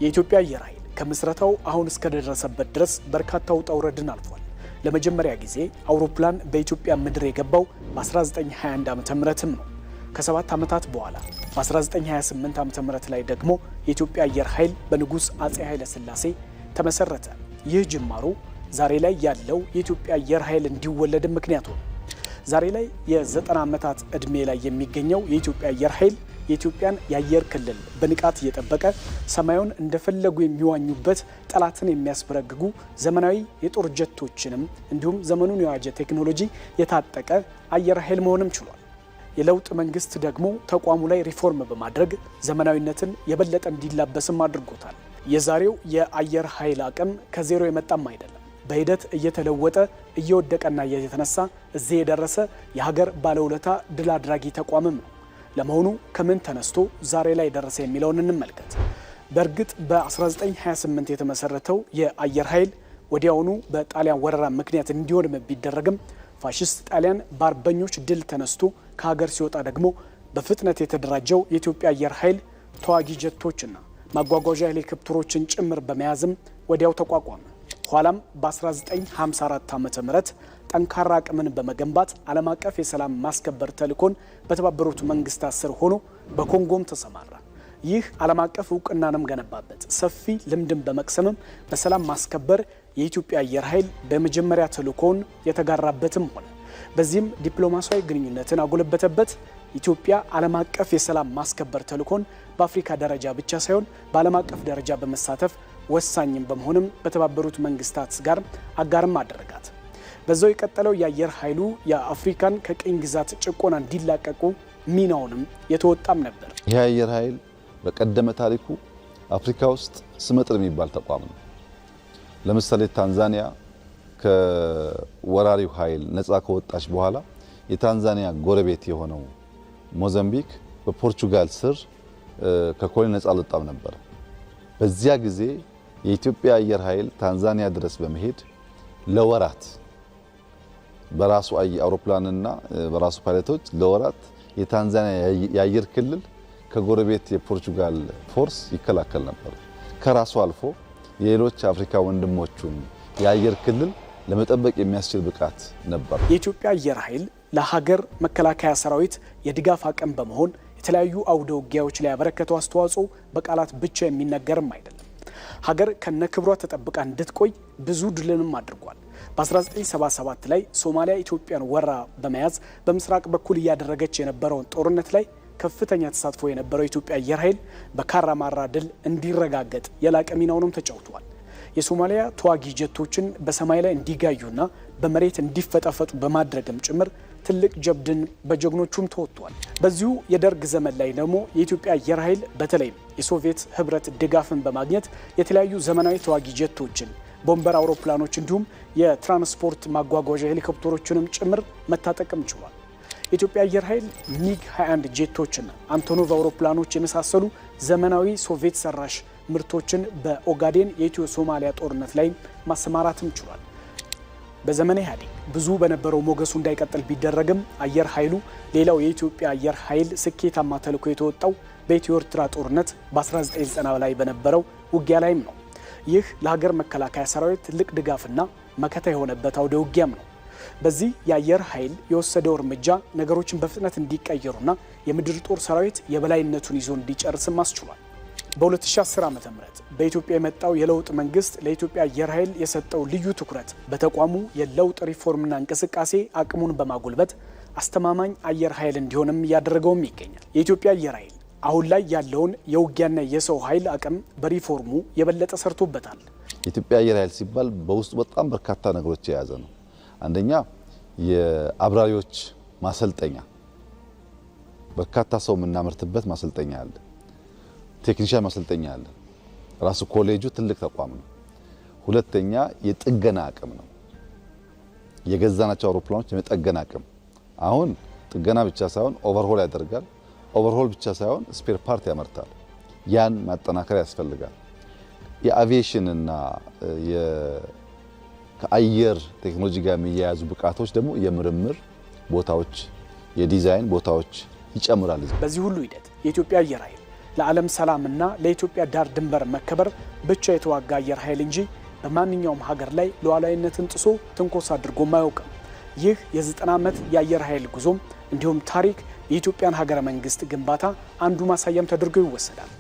የኢትዮጵያ አየር ኃይል ከምስረታው አሁን እስከደረሰበት ድረስ በርካታ ውጣ ውረድን አልፏል። ለመጀመሪያ ጊዜ አውሮፕላን በኢትዮጵያ ምድር የገባው በ1921 ዓ.ም ነው። ከ7 ዓመታት በኋላ በ1928 ዓ.ም ላይ ደግሞ የኢትዮጵያ አየር ኃይል በንጉሥ አጼ ኃይለ ሥላሴ ተመሰረተ። ይህ ጅማሮ ዛሬ ላይ ያለው የኢትዮጵያ አየር ኃይል እንዲወለድ ምክንያት ሆነ። ዛሬ ላይ የ90 ዓመታት ዕድሜ ላይ የሚገኘው የኢትዮጵያ አየር ኃይል የኢትዮጵያን የአየር ክልል በንቃት እየጠበቀ ሰማዩን እንደፈለጉ የሚዋኙበት ጠላትን የሚያስበረግጉ ዘመናዊ የጦር ጀቶችንም እንዲሁም ዘመኑን የዋጀ ቴክኖሎጂ የታጠቀ አየር ኃይል መሆንም ችሏል። የለውጥ መንግስት ደግሞ ተቋሙ ላይ ሪፎርም በማድረግ ዘመናዊነትን የበለጠ እንዲላበስም አድርጎታል። የዛሬው የአየር ኃይል አቅም ከዜሮ የመጣም አይደለም። በሂደት እየተለወጠ እየወደቀና እየተነሳ እዚህ የደረሰ የሀገር ባለውለታ ድል አድራጊ ተቋምም ነው። ለመሆኑ ከምን ተነስቶ ዛሬ ላይ ደረሰ የሚለውን እንመልከት። በእርግጥ በ1928 የተመሰረተው የአየር ኃይል ወዲያውኑ በጣሊያን ወረራ ምክንያት እንዲወድም ቢደረግም ፋሽስት ጣሊያን በአርበኞች ድል ተነስቶ ከሀገር ሲወጣ ደግሞ በፍጥነት የተደራጀው የኢትዮጵያ አየር ኃይል ተዋጊ ጀቶችና ማጓጓዣ ሄሊኮፕተሮችን ጭምር በመያዝም ወዲያው ተቋቋመ። ኋላም በ1954 ዓ.ም ጠንካራ አቅምን በመገንባት ዓለም አቀፍ የሰላም ማስከበር ተልዕኮን በተባበሩት መንግስታት ስር ሆኖ በኮንጎም ተሰማራ። ይህ ዓለም አቀፍ እውቅናንም ገነባበት። ሰፊ ልምድን በመቅሰምም በሰላም ማስከበር የኢትዮጵያ አየር ኃይል በመጀመሪያ ተልዕኮውን የተጋራበትም ሆነ። በዚህም ዲፕሎማሲያዊ ግንኙነትን አጎለበተበት። ኢትዮጵያ ዓለም አቀፍ የሰላም ማስከበር ተልዕኮን በአፍሪካ ደረጃ ብቻ ሳይሆን በዓለም አቀፍ ደረጃ በመሳተፍ ወሳኝም በመሆንም በተባበሩት መንግስታት ጋር አጋርም አደረጋት። በዛው የቀጠለው የአየር ኃይሉ የአፍሪካን ከቅኝ ግዛት ጭቆና እንዲላቀቁ ሚናውንም የተወጣም ነበር። ይህ አየር ኃይል በቀደመ ታሪኩ አፍሪካ ውስጥ ስመጥር የሚባል ተቋም ነው። ለምሳሌ ታንዛኒያ ከወራሪው ኃይል ነፃ ከወጣች በኋላ የታንዛኒያ ጎረቤት የሆነው ሞዛምቢክ በፖርቹጋል ስር ከኮሎኒ ነፃ አልወጣም ነበር። በዚያ ጊዜ የኢትዮጵያ አየር ኃይል ታንዛኒያ ድረስ በመሄድ ለወራት በራሱ አውሮፕላንና በራሱ ፓይለቶች ለወራት የታንዛኒያ የአየር ክልል ከጎረቤት የፖርቹጋል ፎርስ ይከላከል ነበር። ከራሱ አልፎ የሌሎች አፍሪካ ወንድሞቹን የአየር ክልል ለመጠበቅ የሚያስችል ብቃት ነበር። የኢትዮጵያ አየር ኃይል ለሀገር መከላከያ ሰራዊት የድጋፍ አቅም በመሆን የተለያዩ አውደ ውጊያዎች ላይ ያበረከተው አስተዋጽኦ በቃላት ብቻ የሚነገርም አይደለም። ሀገር ከነክብሯ ተጠብቃ እንድትቆይ ብዙ ድልንም አድርጓል። በ1977 ላይ ሶማሊያ ኢትዮጵያን ወራ በመያዝ በምስራቅ በኩል እያደረገች የነበረውን ጦርነት ላይ ከፍተኛ ተሳትፎ የነበረው የኢትዮጵያ አየር ኃይል በካራማራ ድል እንዲረጋገጥ የላቀ ሚናውንም ተጫውቷል። የሶማሊያ ተዋጊ ጀቶችን በሰማይ ላይ እንዲጋዩና በመሬት እንዲፈጠፈጡ በማድረግም ጭምር ትልቅ ጀብድን በጀግኖቹም ተወጥቷል። በዚሁ የደርግ ዘመን ላይ ደግሞ የኢትዮጵያ አየር ኃይል በተለይም የሶቪየት ህብረት ድጋፍን በማግኘት የተለያዩ ዘመናዊ ተዋጊ ጀቶችን፣ ቦምበር አውሮፕላኖች እንዲሁም የትራንስፖርት ማጓጓዣ ሄሊኮፕተሮችንም ጭምር መታጠቅም ችሏል። የኢትዮጵያ አየር ኃይል ሚግ 21 ጄቶችና አንቶኖቭ አውሮፕላኖች የመሳሰሉ ዘመናዊ ሶቪየት ሰራሽ ምርቶችን በኦጋዴን የኢትዮ ሶማሊያ ጦርነት ላይ ማሰማራትም ችሏል። በዘመነ ኢህአዴግ ብዙ በነበረው ሞገሱ እንዳይቀጥል ቢደረግም አየር ኃይሉ ሌላው የኢትዮጵያ አየር ኃይል ስኬታማ ተልዕኮ የተወጣው በኢትዮ ኤርትራ ጦርነት በ1990 ላይ በነበረው ውጊያ ላይም ነው። ይህ ለሀገር መከላከያ ሰራዊት ትልቅ ድጋፍና መከታ የሆነበት አውደ ውጊያም ነው። በዚህ የአየር ኃይል የወሰደው እርምጃ ነገሮችን በፍጥነት እንዲቀየሩና የምድር ጦር ሰራዊት የበላይነቱን ይዞ እንዲጨርስም አስችሏል። በ2010 ዓ.ም በኢትዮጵያ የመጣው የለውጥ መንግስት ለኢትዮጵያ አየር ኃይል የሰጠው ልዩ ትኩረት በተቋሙ የለውጥ ሪፎርምና እንቅስቃሴ አቅሙን በማጎልበት አስተማማኝ አየር ኃይል እንዲሆንም እያደረገውም ይገኛል። የኢትዮጵያ አየር ኃይል አሁን ላይ ያለውን የውጊያና የሰው ኃይል አቅም በሪፎርሙ የበለጠ ሰርቶበታል። የኢትዮጵያ አየር ኃይል ሲባል በውስጡ በጣም በርካታ ነገሮች የያዘ ነው። አንደኛ የአብራሪዎች ማሰልጠኛ፣ በርካታ ሰው የምናመርትበት ማሰልጠኛ አለ። ቴክኒሻን ማሰልጠኛ አለ። ራሱ ኮሌጁ ትልቅ ተቋም ነው። ሁለተኛ የጥገና አቅም ነው። የገዛናቸው አውሮፕላኖች የመጠገን አቅም፣ አሁን ጥገና ብቻ ሳይሆን ኦቨርሆል ያደርጋል። ኦቨርሆል ብቻ ሳይሆን ስፔር ፓርት ያመርታል። ያን ማጠናከር ያስፈልጋል። የአቪዬሽን እና ከአየር ቴክኖሎጂ ጋር የሚያያዙ ብቃቶች ደግሞ የምርምር ቦታዎች፣ የዲዛይን ቦታዎች ይጨምራል። በዚህ ሁሉ ሂደት የኢትዮጵያ አየር ኃይል ለዓለም ሰላምና ለኢትዮጵያ ዳር ድንበር መከበር ብቻ የተዋጋ አየር ኃይል እንጂ በማንኛውም ሀገር ላይ ሉዓላዊነትን ጥሶ ትንኮሳ አድርጎም አያውቅም። ይህ የ90 ዓመት የአየር ኃይል ጉዞም እንዲሁም ታሪክ የኢትዮጵያን ሀገረ መንግስት ግንባታ አንዱ ማሳያም ተደርጎ ይወሰዳል።